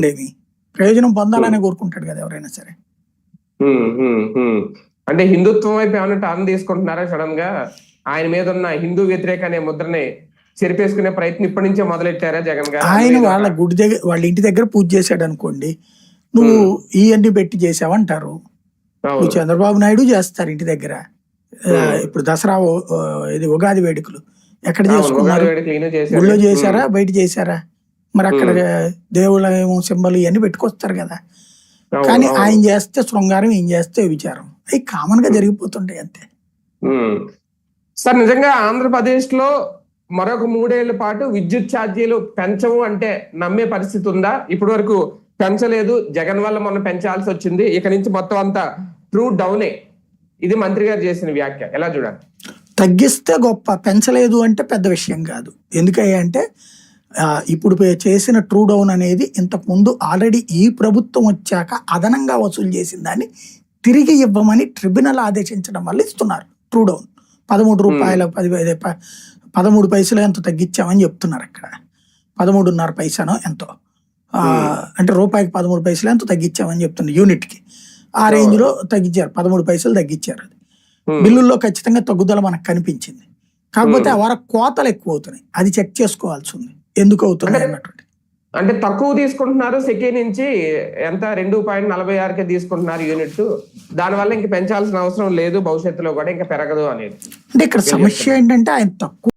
ఉండేది. ప్రయోజనం పొందాలనే కోరుకుంటాడు కదా ఎవరైనా సరే. అంటే హిందుత్వం వైపు ఏమైనా టర్న్ తీసుకుంటున్నారా సడన్ గా? ఆయన మీద ఉన్న హిందూ వ్యతిరేక అనే ముద్రని చెరిపేసుకునే ప్రయత్నం ఇప్పటి నుంచే మొదలెట్టారా జగన్ గారు? ఆయన వాళ్ళ గుడి దగ్గర, వాళ్ళ ఇంటి దగ్గర పూజ చేశాడు అనుకోండి, నువ్వు ఇవన్నీ పెట్టి చేసావంటారు. నువ్వు చంద్రబాబు నాయుడు చేస్తారు ఇంటి దగ్గర. ఇప్పుడు దసరా ఇది ఉగాది వేడుకలు ఎక్కడ చేసుకున్నారు? గుళ్ళో చేశారా, బయట చేశారా? మరి అక్కడ దేవుళ్ళ సింబల్ ఇవన్నీ పెట్టుకొస్తారు కదా. కానీ ఆయన చేస్తే శృంగారం, ఏం చేస్తే విచారం, అవి కామన్ గా జరిగిపోతుంటాయి అంతే. సార్ నిజంగా ఆంధ్రప్రదేశ్ లో మరొక 3 ఏళ్ల పాటు విద్యుత్ ఛార్జీలు పెంచవు అంటే నమ్మే పరిస్థితి ఉందా? ఇప్పటి వరకు పెంచలేదు, జగన్ వల్ల మొన్న పెంచాల్సి వచ్చింది, ఇక నుంచి మొత్తం అంతా ట్రూ డౌనే, ఇది మంత్రి గారు చేసిన వ్యాఖ్య, ఎలా చూడాలి? తగ్గిస్తే గొప్ప, పెంచలేదు అంటే పెద్ద విషయం కాదు. ఎందుకంటే ఇప్పుడు చేసిన ట్రూ డౌన్ అనేది ఇంతకు ముందు ఆల్రెడీ ఈ ప్రభుత్వం వచ్చాక అదనంగా వసూలు చేసిన దాన్ని తిరిగి ఇవ్వమని ట్రిబ్యునల్ ఆదేశించడం వల్ల ఇస్తున్నారు ట్రూ డౌన్. 13 రూపాయల 13 పైసలు ఎంతో తగ్గించామని చెప్తున్నారు అక్కడ. 13.5 పైసానో ఎంతో, అంటే రూపాయికి 13 పైసలు ఎంతో తగ్గించామని చెప్తున్నారు యూనిట్ కి. ఆ రేంజ్ లో తగ్గించారు, 13 పైసలు తగ్గించారు. అది బిల్లుల్లో ఖచ్చితంగా తగ్గుదల మనకు కనిపించింది. కాకపోతే ఆ వార కోతలు ఎక్కువ అవుతున్నాయి, అది చెక్ చేసుకోవాల్సి ఉంది ఎందుకు అవుతున్నాయి అన్నటువంటి. అంటే తక్కువ తీసుకుంటున్నారు, సెకీ నుంచి ఎంత 2.46కే తీసుకుంటున్నారు యూనిట్, దానివల్ల ఇంక పెంచాల్సిన అవసరం లేదు, భవిష్యత్తులో కూడా ఇంకా పెరగదు అనేది. అంటే ఇక్కడ సమస్య ఏంటంటే ఆయన తక్కువ